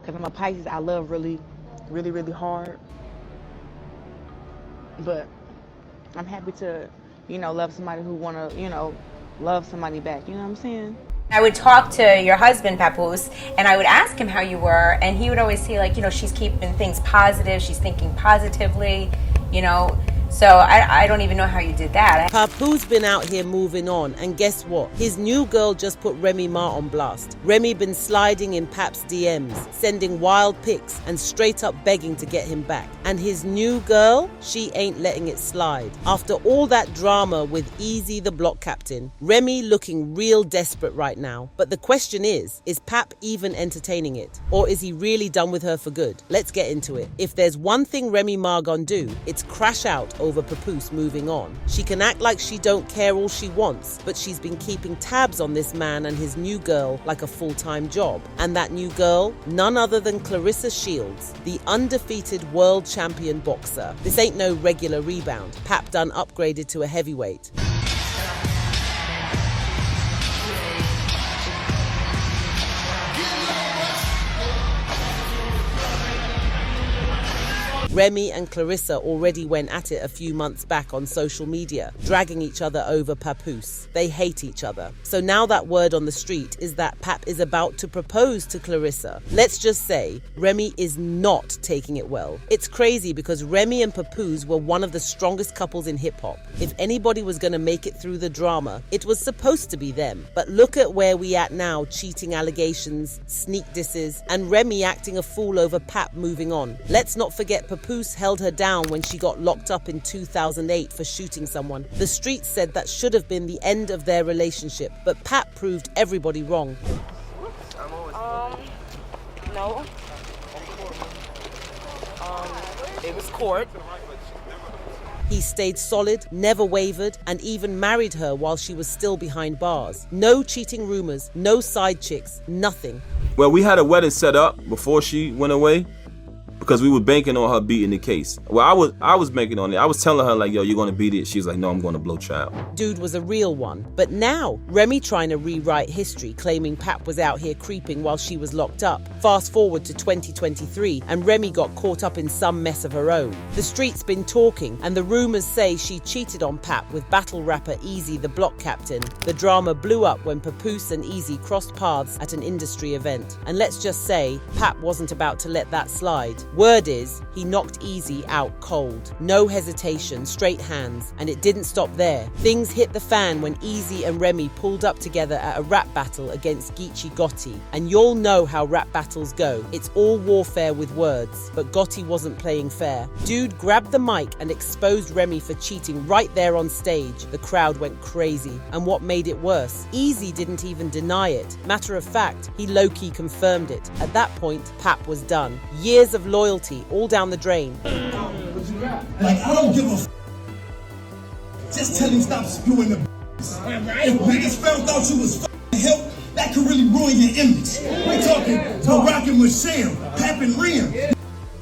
Because I'm a Pisces, I love really, really, really hard. But I'm happy to, love somebody who want to, love somebody back. You know what I'm saying? I would talk to your husband, Papoose, and I would ask him how you were, and he would always say, like, she's keeping things positive, she's thinking positively, So I don't even know how you did that. Papoose been out here moving on, and guess what? His new girl just put Remy Ma on blast. Remy been sliding in Pap's DMs, sending wild pics, and straight up begging to get him back. And his new girl, she ain't letting it slide. After all that drama with Eazy the Block Captain, Remy looking real desperate right now. But the question is Pap even entertaining it? Or is he really done with her for good? Let's get into it. If there's one thing Remy Ma gon' do, it's crash out over Papoose moving on. She can act like she don't care all she wants, but she's been keeping tabs on this man and his new girl like a full-time job. And that new girl, none other than Clarissa Shields, the undefeated world champion boxer. This ain't no regular rebound. Pap done upgraded to a heavyweight. Remy and Clarissa already went at it a few months back on social media, dragging each other over Papoose. They hate each other. So now that word on the street is that Pap is about to propose to Clarissa. Let's just say, Remy is not taking it well. It's crazy because Remy and Papoose were one of the strongest couples in hip-hop. If anybody was going to make it through the drama, it was supposed to be them. But look at where we at now, cheating allegations, sneak disses, and Remy acting a fool over Pap moving on. Let's not forget Papoose held her down when she got locked up in 2008 for shooting someone. The streets said that should have been the end of their relationship, but Pap proved everybody wrong. No. It was court. He stayed solid, never wavered, and even married her while she was still behind bars. No cheating rumors, no side chicks, nothing. Well, we had a wedding set up before she went away, because we were banking on her beating the case. Well, I was banking on it. I was telling her, like, yo, you're gonna beat it. She was like, no, I'm gonna blow child. Dude was a real one. But now, Remy trying to rewrite history, claiming Pap was out here creeping while she was locked up. Fast forward to 2023, and Remy got caught up in some mess of her own. The street's been talking, and the rumors say she cheated on Pap with battle rapper Eazy the Block Captain. The drama blew up when Papoose and Eazy crossed paths at an industry event. And let's just say, Pap wasn't about to let that slide. Word is, he knocked Eazy out cold. No hesitation, straight hands, and it didn't stop there. Things hit the fan when Eazy and Remy pulled up together at a rap battle against Geechee Gotti. And you'll know how rap battles go. It's all warfare with words, but Gotti wasn't playing fair. Dude grabbed the mic and exposed Remy for cheating right there on stage. The crowd went crazy. And what made it worse? Eazy didn't even deny it. Matter of fact, he low-key confirmed it. At that point, Pap was done. Years of loyalty all down the drain. Like, I don't give a f. Just tell him stop spewing the If niggas found out you was f***ing help, that could really ruin your image. We're talking Barack and Michelle, Pap and Rem.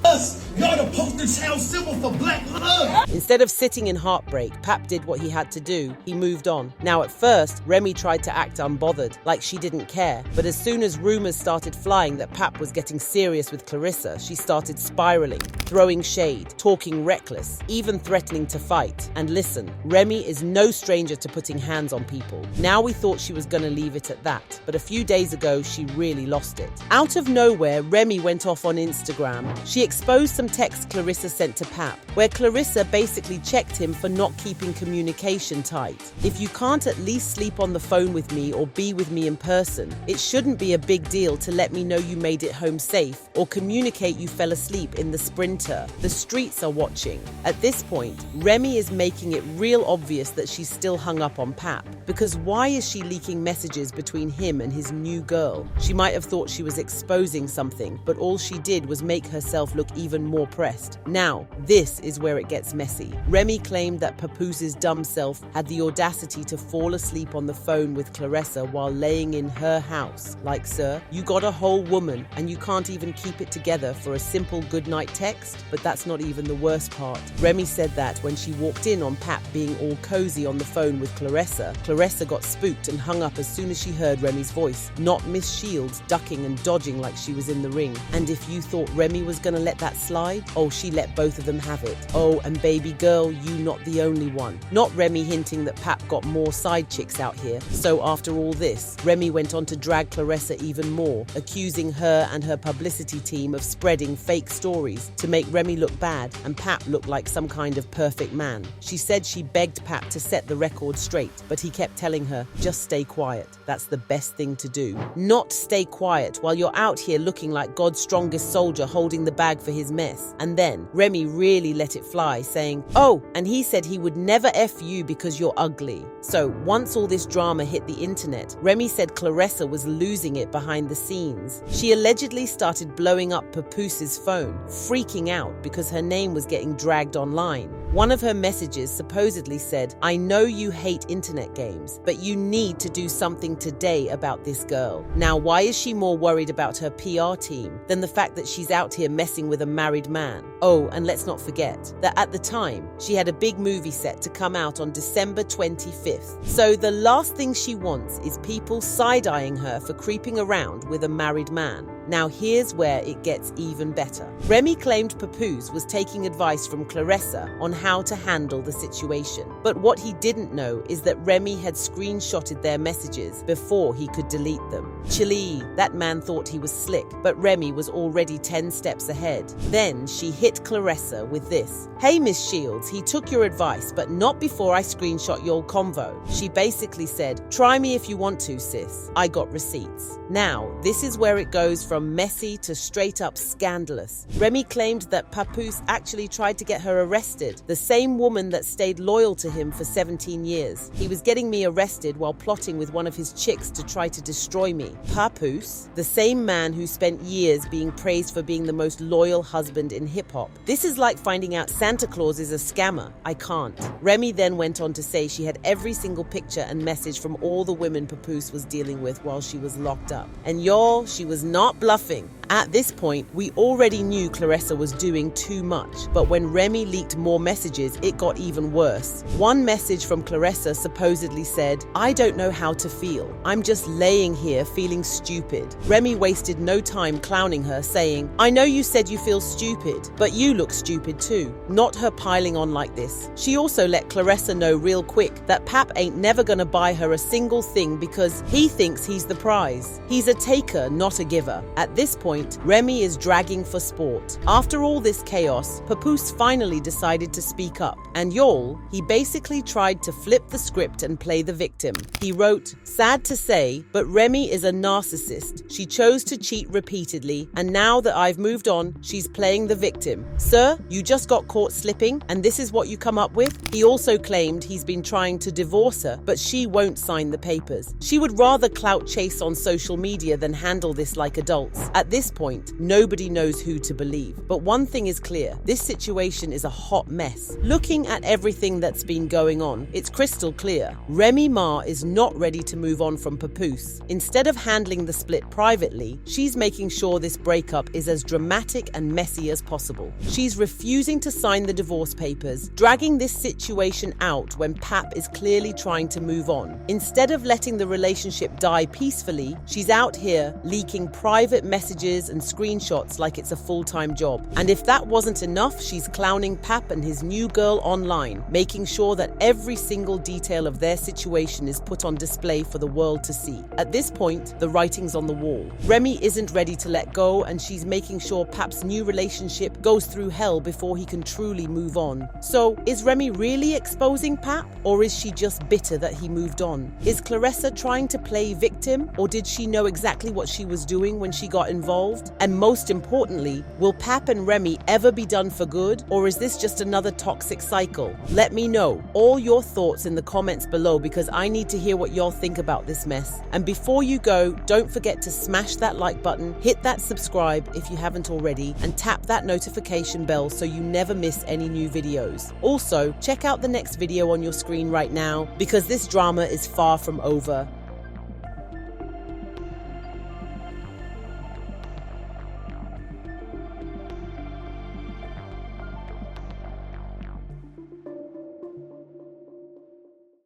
Us, y'all the poster child symbol for black love. Instead of sitting in heartbreak, Pap did what he had to do. He moved on. Now at first, Remy tried to act unbothered, like she didn't care. But as soon as rumors started flying that Pap was getting serious with Clarissa, she started spiraling, throwing shade, talking reckless, even threatening to fight. And listen, Remy is no stranger to putting hands on people. Now we thought she was gonna leave it at that, but a few days ago, she really lost it. Out of nowhere, Remy went off on Instagram. She exposed some texts Clarissa sent to Pap, where Clarissa basically checked him for not keeping communication tight. If you can't at least sleep on the phone with me or be with me in person, it shouldn't be a big deal to let me know you made it home safe or communicate you fell asleep in the Sprinter. The streets are watching. At this point, Remy is making it real obvious that she's still hung up on Pap, because why is she leaking messages between him and his new girl? She might have thought she was exposing something, but all she did was make herself look even more pressed. Now, this is where it gets messy. Remy claimed that Papoose's dumb self had the audacity to fall asleep on the phone with Clarissa while laying in her house. Like, sir, you got a whole woman and you can't even keep it together for a simple goodnight text? But that's not even the worst part. Remy said that when she walked in on Pap being all cozy on the phone with Clarissa, Clarissa got spooked and hung up as soon as she heard Remy's voice, not Miss Shields ducking and dodging like she was in the ring. And if you thought Remy was gonna let that slide, oh, she let both of them have it. Oh, and baby girl, you not the only one. Not Remy hinting that Pap got more side chicks out here. So after all this, Remy went on to drag Clarissa even more, accusing her and her publicity team of spreading fake stories to make Remy look bad and Pap look like some kind of perfect man. She said she begged Pap to set the record straight, but he kept telling her, just stay quiet. That's the best thing to do. Not stay quiet while you're out here looking like God's strongest soldier holding the bag for his mess. And then Remy really let it fly, saying, oh, and he said he would never F you because you're ugly. So once all this drama hit the internet, Remy said Clarissa was losing it behind the scenes. She allegedly started blowing up Papoose's phone, freaking out because her name was getting dragged online. One of her messages supposedly said, I know you hate internet games, but you need to do something today about this girl. Now, why is she more worried about her PR team than the fact that she's out here messing with a married man? Oh, and let's not forget that at the time, she had a big movie set to come out on December 25th. So the last thing she wants is people side-eyeing her for creeping around with a married man. Now here's where it gets even better. Remy claimed Papoose was taking advice from Clarissa on how to handle the situation. But what he didn't know is that Remy had screenshotted their messages before he could delete them. Chilly, that man thought he was slick, but Remy was already 10 steps ahead. Then she hit Clarissa with this. Hey Miss Shields, he took your advice, but not before I screenshot your convo. She basically said, try me if you want to, sis. I got receipts. Now, this is where it goes from messy to straight up scandalous. Remy claimed that Papoose actually tried to get her arrested, the same woman that stayed loyal to him for 17 years. He was getting me arrested while plotting with one of his chicks to try to destroy me. Papoose, the same man who spent years being praised for being the most loyal husband in hip-hop. This is like finding out Santa Claus is a scammer. I can't. Remy then went on to say she had every single picture and message from all the women Papoose was dealing with while she was locked up. And y'all, she was not bluffing. At this point, we already knew Clarissa was doing too much, but when Remy leaked more messages, it got even worse. One message from Clarissa supposedly said, I don't know how to feel. I'm just laying here feeling stupid. Remy wasted no time clowning her, saying, I know you said you feel stupid, but you look stupid too. Not her piling on like this. She also let Clarissa know real quick that Pap ain't never gonna buy her a single thing because he thinks he's the prize. He's a taker, not a giver. At this point, Remy is dragging for sport. After all this chaos, Papoose finally decided to speak up. And y'all, he basically tried to flip the script and play the victim. He wrote, sad to say, but Remy is a narcissist. She chose to cheat repeatedly, and now that I've moved on, she's playing the victim. Sir, you just got caught slipping, and this is what you come up with? He also claimed he's been trying to divorce her, but she won't sign the papers. She would rather clout chase on social media than handle this like adults. At this point, nobody knows who to believe. But one thing is clear, this situation is a hot mess. Looking at everything that's been going on, it's crystal clear. Remy Ma is not ready to move on from Papoose. Instead of handling the split privately, she's making sure this breakup is as dramatic and messy as possible. She's refusing to sign the divorce papers, dragging this situation out when Pap is clearly trying to move on. Instead of letting the relationship die peacefully, she's out here leaking private messages and screenshots like it's a full-time job. And if that wasn't enough, she's clowning Pap and his new girl online, making sure that every single detail of their situation is put on display for the world to see. At this point, the writing's on the wall. Remy isn't ready to let go, and she's making sure Pap's new relationship goes through hell before he can truly move on. So, is Remy really exposing Pap, or is she just bitter that he moved on? Is Clarissa trying to play victim, or did she know exactly what she was doing when she got involved resolved? And most importantly, will Pap and Remy ever be done for good? Or is this just another toxic cycle? Let me know all your thoughts in the comments below, because I need to hear what y'all think about this mess. And before you go, don't forget to smash that like button, hit that subscribe if you haven't already, and tap that notification bell so you never miss any new videos. Also, check out the next video on your screen right now, because this drama is far from over.